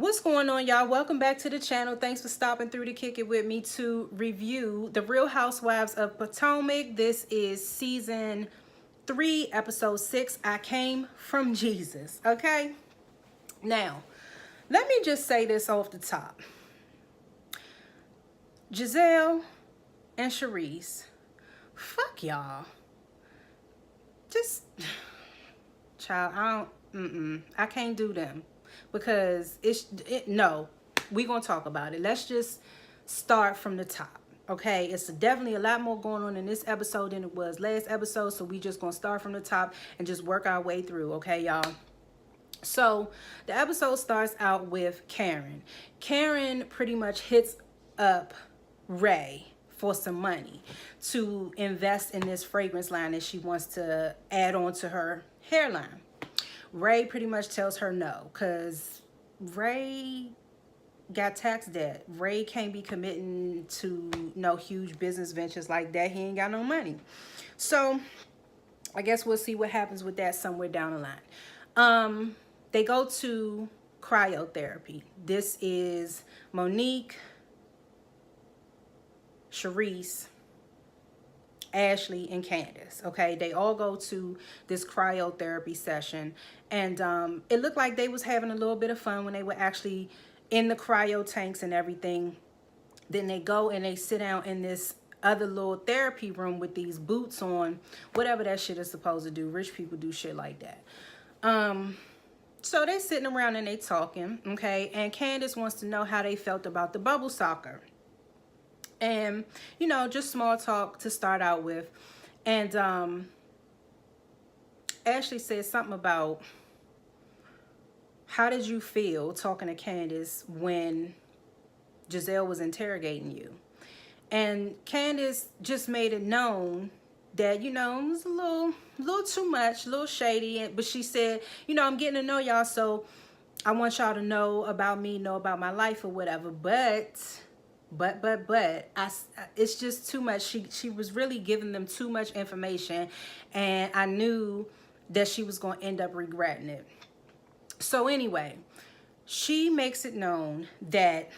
What's going on, y'all? Welcome back to the channel. Thanks for stopping through to kick it with me to review The Real Housewives of Potomac. This is season 3, episode 6, I Came from Jesus. Okay? Now, let me just say this off the top. Giselle and Charisse, fuck y'all. Just, child, I can't do them. Because no, we gonna talk about it. Let's just start from the top. Okay, it's definitely a lot more going on in this episode than it was last episode, so we just gonna start from the top and just work our way through. Okay, y'all. So the episode starts out with Karen. Karen pretty much hits up Ray for some money to invest in this fragrance line that she wants to add on to her hairline. Ray pretty much tells her no, because Ray got tax debt. Ray can't be committing to no huge business ventures like that. He ain't got no money. So I guess we'll see what happens with that somewhere down the line. They go to cryotherapy. This is Monique, Charisse, Ashley, and Candace. Okay, they all go to this cryotherapy session, and it looked like they was having a little bit of fun when they were actually in the cryo tanks and everything. Then they go and they sit down in this other little therapy room with these boots on, whatever that shit is supposed to do. Rich people do shit like that. So they sitting around and they talking, okay, and Candace wants to know how they felt about the bubble soccer. And, you know, just small talk to start out with. And Ashley said something about, how did you feel talking to Candace when Giselle was interrogating you? And Candace just made it known that, you know, it was a little too much, a little shady. But she said, you know, I'm getting to know y'all, so I want y'all to know about me, know about my life or whatever. But it's just too much. She was really giving them too much information, and I knew that she was going to end up regretting it. So anyway, she makes it known that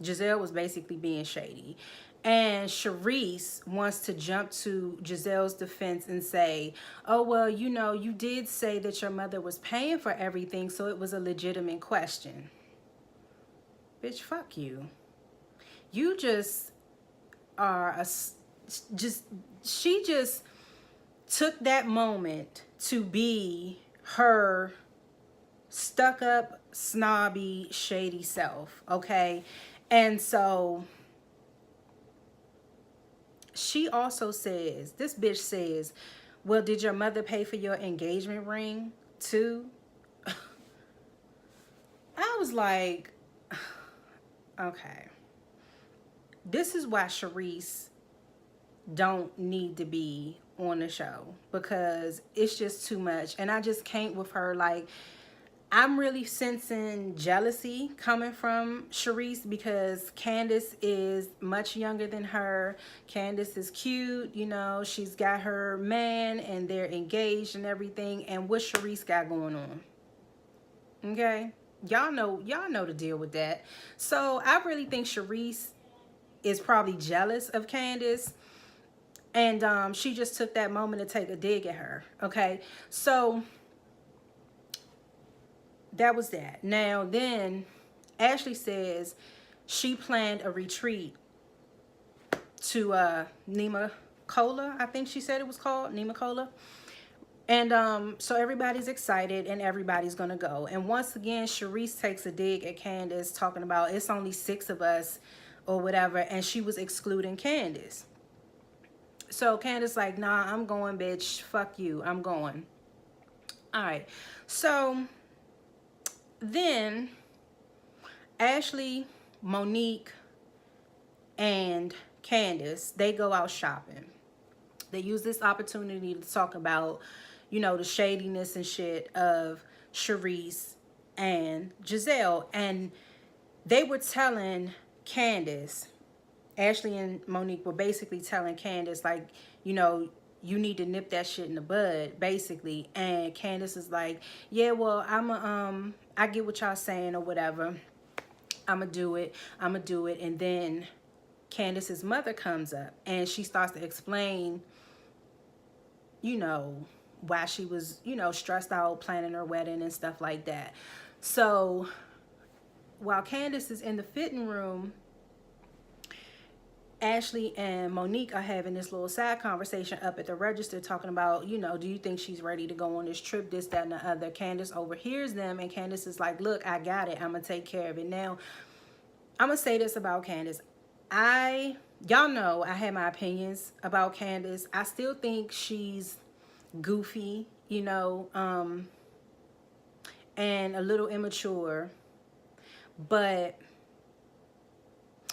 Giselle was basically being shady, and Charisse wants to jump to Giselle's defense and say, oh, well, you know, you did say that your mother was paying for everything, so it was a legitimate question. Bitch, fuck you. You just are she just took that moment to be her stuck up, snobby, shady self, okay? And so she also says, this bitch says, well, did your mother pay for your engagement ring too? I was like, okay, this is why Charisse don't need to be on the show, because it's just too much. And I just can't with her. Like, I'm really sensing jealousy coming from Charisse, because Candace is much younger than her. Candace is cute, you know, she's got her man and they're engaged and everything. And what Charisse got going on? Okay? Y'all know the deal with that. So I really think Charisse is probably jealous of Candace, and she just took that moment to take a dig at her. Okay, so that was that. Now then, Ashley says she planned a retreat to Nemacolin, I think she said it was called Nemacolin. And so everybody's excited and everybody's gonna go. And once again, Charisse takes a dig at Candace, talking about it's only 6 of us or whatever, and she was excluding Candace. So Candace like, nah, I'm going, bitch. Fuck you. I'm going. All right. So then Ashley, Monique, and Candace, they go out shopping. They use this opportunity to talk about, you know, the shadiness and shit of Charisse and Giselle. And they were telling Candace, Ashley and Monique were basically telling Candace, like, you know, you need to nip that shit in the bud, basically. And Candace is like, yeah, well, I get what y'all saying or whatever. I'ma do it. And then Candace's mother comes up and she starts to explain, you know, why she was, you know, stressed out planning her wedding and stuff like that. So while Candace is in the fitting room, Ashley and Monique are having this little side conversation up at the register talking about, you know, do you think she's ready to go on this trip, this, that, and the other. Candace overhears them and Candace is like, look, I got it. I'm going to take care of it. Now, I'm going to say this about Candace. Y'all know I had my opinions about Candace. I still think she's goofy, you know, and a little immature, but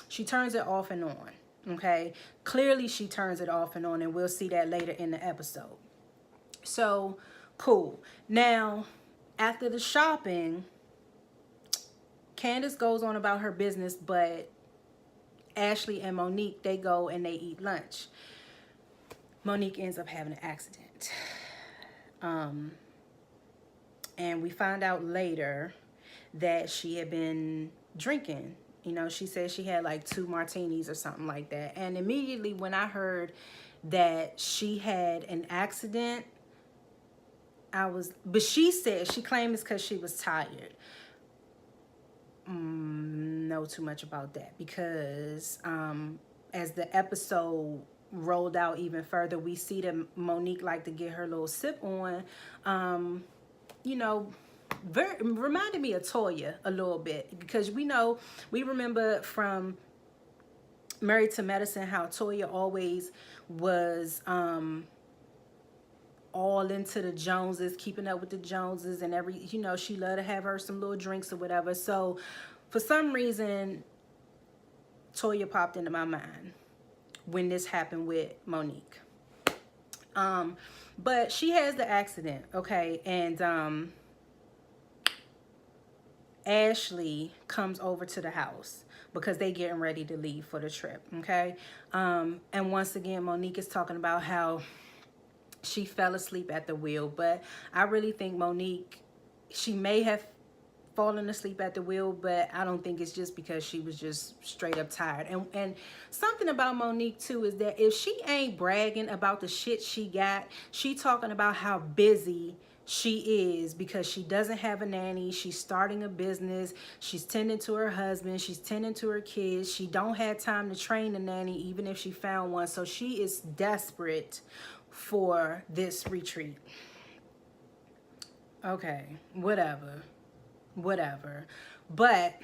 she turns it off and on. Okay, clearly she turns it off and on, and we'll see that later in the episode. So cool. Now, after the shopping, Candace goes on about her business, but Ashley and Monique, they go and they eat lunch. Monique ends up having an accident. And we find out later that she had been drinking. You know, she said she had like 2 martinis or something like that. And immediately when I heard that she had an accident, but she said, she claimed it's because she was tired. Know too much about that because as the episode rolled out even further, we see that Monique like to get her little sip on. You know, reminded me of Toya a little bit because we remember from Married to Medicine how Toya always was all into the Joneses, keeping up with the Joneses, and she loved to have her some little drinks or whatever. So for some reason, Toya popped into my mind when this happened with Monique. But she has the accident, okay, and Ashley comes over to the house because they getting ready to leave for the trip, okay? And once again, Monique is talking about how she fell asleep at the wheel, but I really think Monique, she may have fallen asleep at the wheel, but I don't think it's just because she was just straight up tired. And something about Monique too is that if she ain't bragging about the shit she got, she talking about how busy she is because she doesn't have a nanny. She's starting a business. She's tending to her husband. She's tending to her kids. She don't have time to train a nanny even if she found one. So she is desperate for this retreat. Okay, whatever. But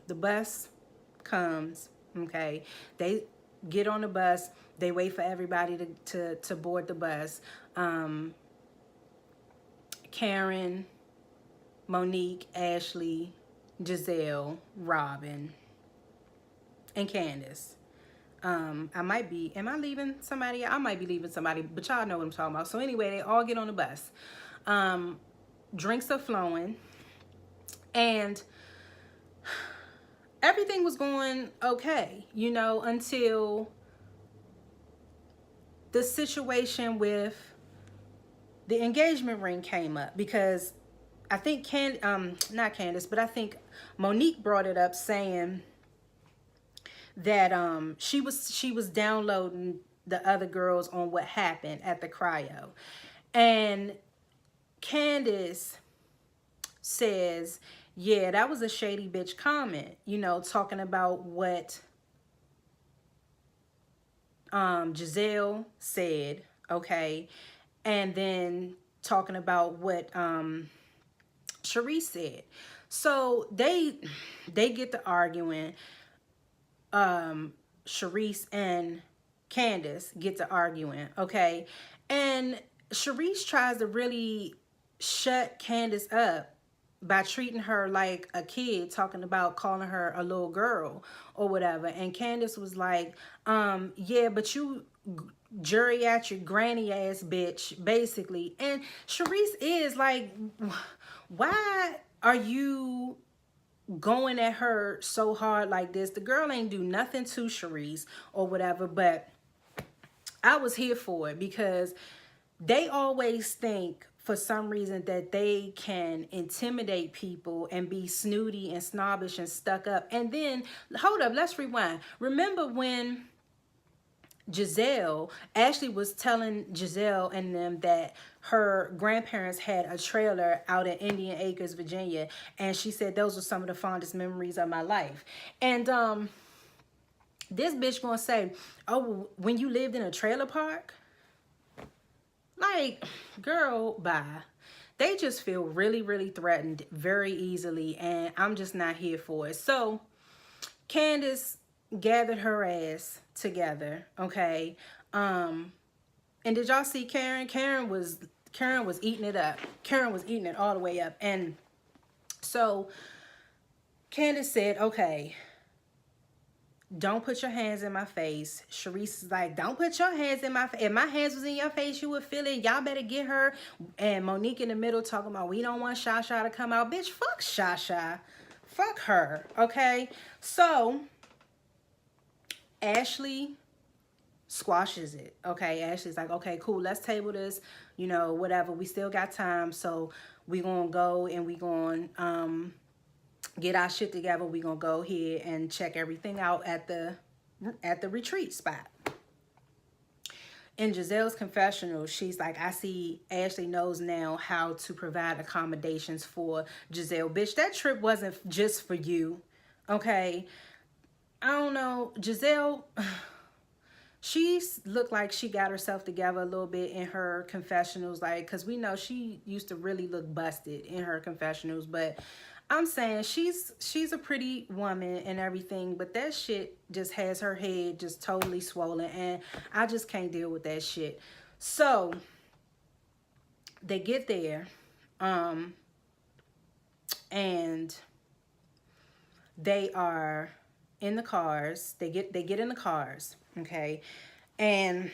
the bus comes, okay? They get on the bus. They wait for everybody to board the bus. Karen, Monique, Ashley, Giselle, Robin, and Candace. Am I leaving somebody? I might be leaving somebody, but y'all know what I'm talking about. So anyway, they all get on the bus. Drinks are flowing. And everything was going okay, until the situation with the engagement ring came up, because I think not Candace, but I think Monique brought it up saying that she was downloading the other girls on what happened at the cryo. And Candace says, yeah, that was a shady bitch comment, talking about what Giselle said, okay, and then talking about what Sharice said. So they get to arguing. Sharice and Candace get to arguing, okay, and Sharice tries to really shut Candace up by treating her like a kid, talking about calling her a little girl or whatever. And Candace was like, yeah, but you geriatric granny ass bitch, basically. And Sharice is like, why are you going at her so hard like this? The girl ain't do nothing to Sharice or whatever, but I was here for it because they always think for some reason that they can intimidate people and be snooty and snobbish and stuck up. And then, hold up, let's rewind. Remember when Ashley was telling Giselle and them that her grandparents had a trailer out in Indian Acres, Virginia, and she said those were some of the fondest memories of my life. And this bitch gonna say, oh, when you lived in a trailer park? Like, girl, bye. They just feel really, really threatened very easily, and I'm just not here for it. So Candace gathered her ass together, okay? And did y'all see Karen? Karen was eating it up. Karen was eating it all the way up. And so Candace said, okay, don't put your hands in my face. Sharice is like, don't put your hands in my face. If my hands was in your face, you would feel it. Y'all better get her. And Monique in the middle talking about, we don't want Shasha to come out. Bitch, fuck Shasha. Fuck her, okay? So Ashley squashes it, okay? Ashley's like, okay, cool, let's table this, you know, whatever. We still got time, so we gonna go and we gonna get our shit together. We gonna go here and check everything out at the retreat spot. In Giselle's confessional, she's like, I see Ashley knows now how to provide accommodations for Giselle. Bitch, that trip wasn't just for you, okay? I don't know, Giselle, she looked like she got herself together a little bit in her confessionals, like, because we know she used to really look busted in her confessionals, but I'm saying she's a pretty woman and everything, but that shit just has her head just totally swollen, and I just can't deal with that shit. So they get there, and they are in the cars. They get in the cars, okay? And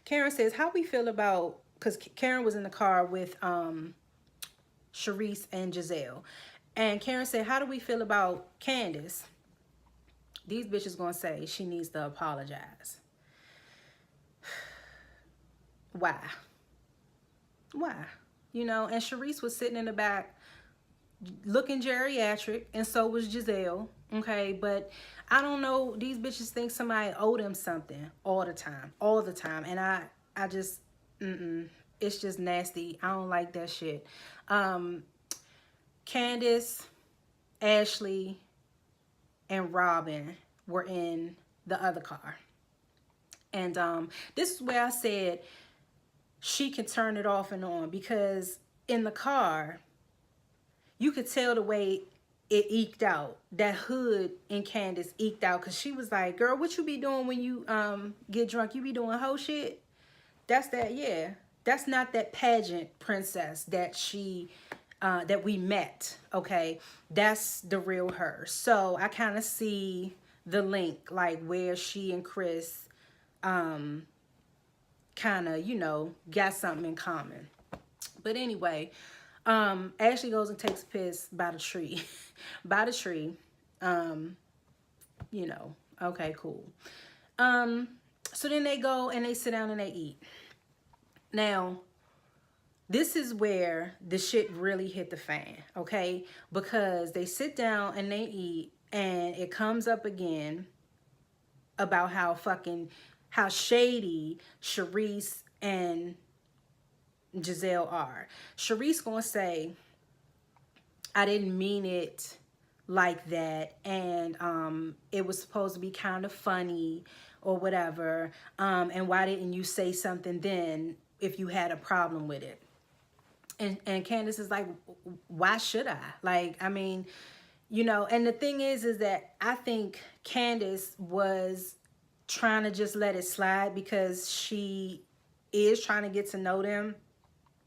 Karen says, how we feel about, because Karen was in the car with Sharice and Giselle. And Karen said, how do we feel about Candace? These bitches gonna say she needs to apologize. Why? Why? You know, and Sharice was sitting in the back looking geriatric, and so was Giselle, okay? But I don't know, these bitches think somebody owe them something all the time, and I just, it's just nasty. I don't like that shit. Candace, Ashley, and Robin were in the other car, and this is where I said she can turn it off and on, because in the car, you could tell the way it eked out. That hood in Candace eked out, because she was like, girl, what you be doing when you get drunk? You be doing hoe shit? That's that, yeah. That's not that pageant princess that she, that we met, okay? That's the real her. So I kind of see the link, like where she and Chris kind of, you know, got something in common. But anyway, Ashley goes and takes a piss by the tree. By the tree. You know, okay, cool. So then they go and they sit down and they eat. Now, this is where the shit really hit the fan, okay? Because they sit down and they eat, and it comes up again about how shady Sharice and Giselle are. Sharice gonna say, I didn't mean it like that, and it was supposed to be kind of funny or whatever, and why didn't you say something then if you had a problem with it? And Candace is like, why should I? Like, I mean, you know, and the thing is that I think Candace was trying to just let it slide because she is trying to get to know them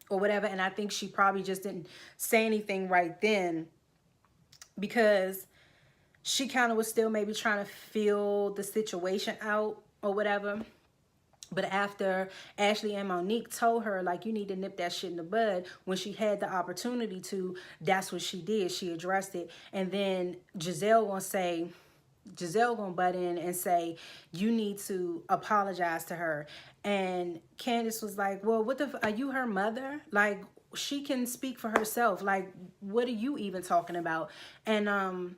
or whatever, and I think she probably just didn't say anything right then because she kind of was still maybe trying to feel the situation out or whatever. But after Ashley and Monique told her, like, you need to nip that shit in the bud, when she had the opportunity to, that's what she did. She addressed it. And then Giselle gonna say, Giselle gonna butt in and say, you need to apologize to her. And Candace was like, well, what the, are you her mother? Like, she can speak for herself. Like, what are you even talking about? And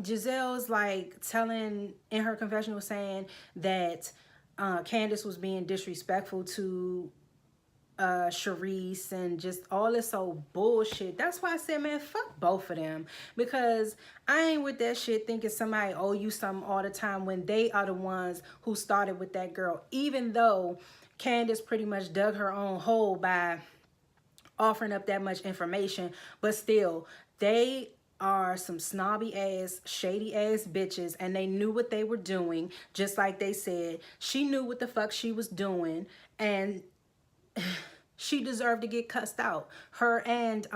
Giselle's like telling in her confessional, saying that Candace was being disrespectful to Sharice and just all this old bullshit. That's why I said, man, fuck both of them. Because I ain't with that shit thinking somebody owe you something all the time when they are the ones who started with that girl. Even though Candace pretty much dug her own hole by offering up that much information, but still, they are some snobby ass, shady ass bitches, and they knew what they were doing. Just like they said, she knew what the fuck she was doing, and she deserved to get cussed out. Her and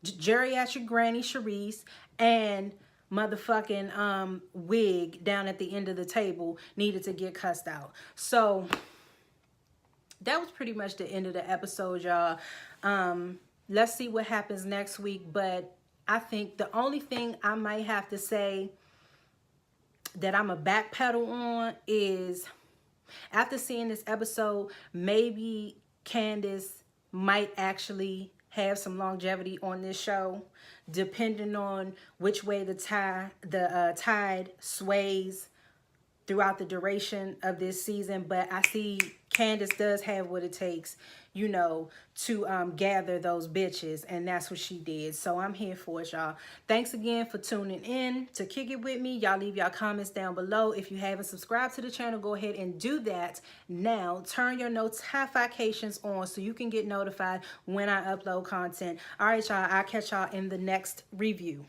geriatric granny Sharice and motherfucking wig down at the end of the table needed to get cussed out. So that was pretty much the end of the episode, y'all. Let's see what happens next week. But I think the only thing I might have to say that I'm a backpedal on is, after seeing this episode, maybe Candace might actually have some longevity on this show, depending on which way the tide sways throughout the duration of this season. But I see Candace does have what it takes, you know, to gather those bitches, and that's what she did. So I'm here for it, y'all. Thanks again for tuning in to Kick It With Me. Y'all leave y'all comments down below. If you haven't subscribed to the channel, go ahead and do that now. Turn your notifications on so you can get notified when I upload content. All right, y'all, I'll catch y'all in the next review.